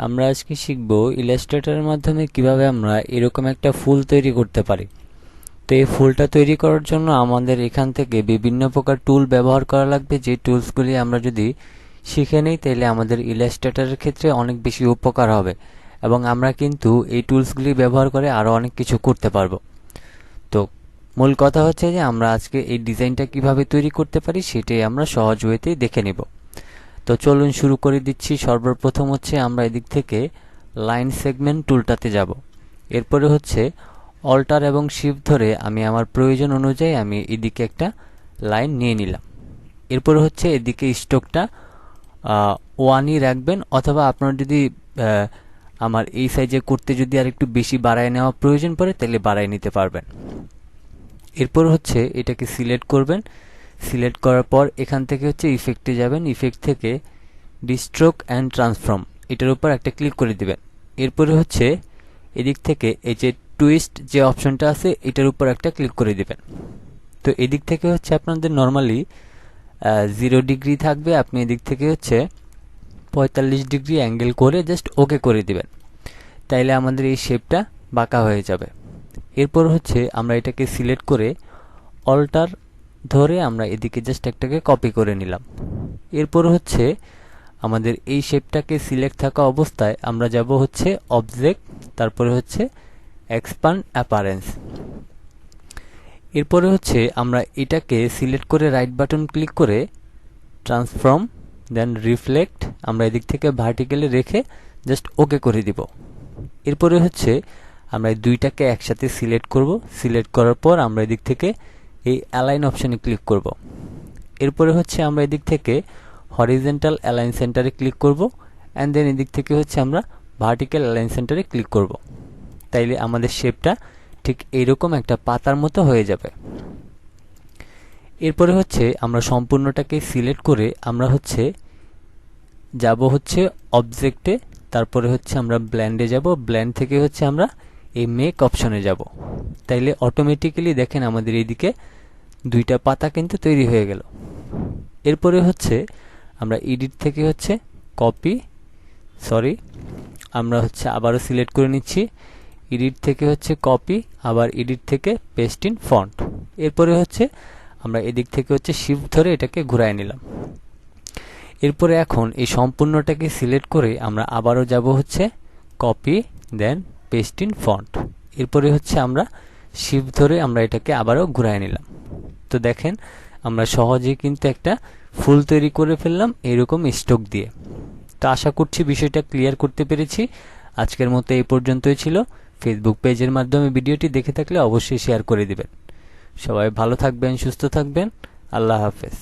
আমরা আজকে শিখব ইলাস্ট্রেটরের মাধ্যমে কিভাবে আমরা এরকম একটা ফুল তৈরি করতে পারি। তো এই ফুলটা তৈরি করার জন্য আমাদের এখান থেকে বিভিন্ন প্রকার টুল ব্যবহার করা লাগবে, যে টুলসগুলি আমরা যদি শিখে নিই তাহলে আমাদের ইলাস্ট্রেটরের ক্ষেত্রে অনেক বেশি উপকার হবে এবং আমরা কিন্তু এই টুলসগুলি ব্যবহার করে আরও অনেক কিছু করতে পারবো। তো মূল কথা হচ্ছে যে আমরা আজকে এই ডিজাইনটা কিভাবে তৈরি করতে পারি সেটাই আমরা সহজ ওয়েতেই দেখে নেব। তো চলুন শুরু করে দিচ্ছি। সর্বপ্রথম হচ্ছে আমরা এদিক থেকে লাইন সেগমেন্ট টুলটাতে যাব। এরপরে হচ্ছে অল্টার এবং শিফট ধরে আমি আমার প্রয়োজন অনুযায়ী আমি এদিকে একটা লাইন নিয়ে নিলাম। এরপরে হচ্ছে এদিকে স্ট্রোকটা 1ই রাখবেন, অথবা আপনার যদি আমার এই সাইজে করতে যদি আর একটু বেশি বাড়ায় নেওয়া প্রয়োজন পড়ে তাহলে বাড়ায় নিতে পারবেন। এরপর হচ্ছে এটাকে সিলেক্ট করবেন। সিলেক্ট করার পর এখান থেকে হচ্ছে ইফেক্টে যাবেন। ইফেক্ট থেকে ডিস্ট্রোক অ্যান্ড ট্রান্সফর্ম এটার উপর একটা ক্লিক করে দিবেন। এরপরে হচ্ছে এদিক থেকে এই যে টুইস্ট যে অপশনটা আছে এটার উপর একটা ক্লিক করে দিবেন। তো এদিক থেকে হচ্ছে আপনাদের নর্মালি 0 ডিগ্রি থাকবে, আপনি এদিক থেকে হচ্ছে 45 ডিগ্রি অ্যাঙ্গেল করে জাস্ট ওকে করে দিবেন, তাইলে আমাদের এই শেপটা বাঁকা হয়ে যাবে। এরপর হচ্ছে আমরা এটাকে সিলেক্ট করে অল্টার ধরে আমরা এদিকে জাস্ট একটাকে কপি করে নিলাম। এরপর হচ্ছে আমাদের এই শেপটাকে সিলেক্ট থাকা অবস্থায় আমরা যাব হচ্ছে অবজেক্ট, তারপরে হচ্ছে এক্সপান্ড অ্যাপারেন্স। এরপরে হচ্ছে আমরা এটাকে সিলেক্ট করে রাইট বাটন ক্লিক করে ট্রান্সফর্ম দেন রিফ্লেক্ট আমরা এদিক থেকে ভার্টিক্যালি রেখে জাস্ট ওকে করে দিব। এরপরে হচ্ছে আমরা এই দুইটাকে একসাথে সিলেক্ট করব। সিলেক্ট করার পর আমরা এদিক থেকে এই অ্যালাইন অপশনে ক্লিক করব। এরপরে হচ্ছে আমরা এদিক থেকে হরিজন্টাল অ্যালাইন সেন্টারে ক্লিক করব অ্যান্ড দেন এদিক থেকে হচ্ছে আমরা ভার্টিক্যাল অ্যালাইন সেন্টারে ক্লিক করব। তাইলে আমাদের শেপটা ঠিক এইরকম একটা পাতার মতো হয়ে যাবে। এরপরে হচ্ছে আমরা সম্পূর্ণটাকে সিলেক্ট করে আমরা হচ্ছে যাব হচ্ছে অবজেক্টে, তারপরে হচ্ছে আমরা ব্ল্যান্ডে যাব। ব্ল্যান্ড থেকে হচ্ছে আমরা এই মেক অপশনে যাব। তাইলে অটোমেটিক্যালি দেখেন আমাদের এইদিকে দুইটা পাতা কিন্তু তৈরি হয়ে গেল। এরপরে হচ্ছে আমরা এডিট থেকে হচ্ছে আমরা হচ্ছে আবারও সিলেক্ট করে নিচ্ছি। এডিট থেকে হচ্ছে কপি, আবার এডিট থেকে পেস্ট ইন ফন্ট। এরপরে হচ্ছে আমরা এদিক থেকে হচ্ছে শিফট ধরে এটাকে ঘুরায় নিলাম। এরপরে এখন এই সম্পূর্ণটাকে সিলেক্ট করে আমরা আবারও যাব হচ্ছে copy then paste in font. এরপরে হচ্ছে আমরা শিফট ধরে আমরা এটাকে আবারও ঘুরায় নিলাম। তো দেখেন আমরা সহজেই কিন্তু একটা ফুল তৈরি করে ফেললাম এরকম স্ট্রোক দিয়ে। তো আশা করছি বিষয়টা ক্লিয়ার করতে পেরেছি। আজকের মতো এই পর্যন্তই ছিল। ফেসবুক পেজের মাধ্যমে ভিডিওটি দেখে থাকলে অবশ্যই শেয়ার করে দিবেন। সবাই ভালো থাকবেন, সুস্থ থাকবেন। আল্লাহ হাফেজ।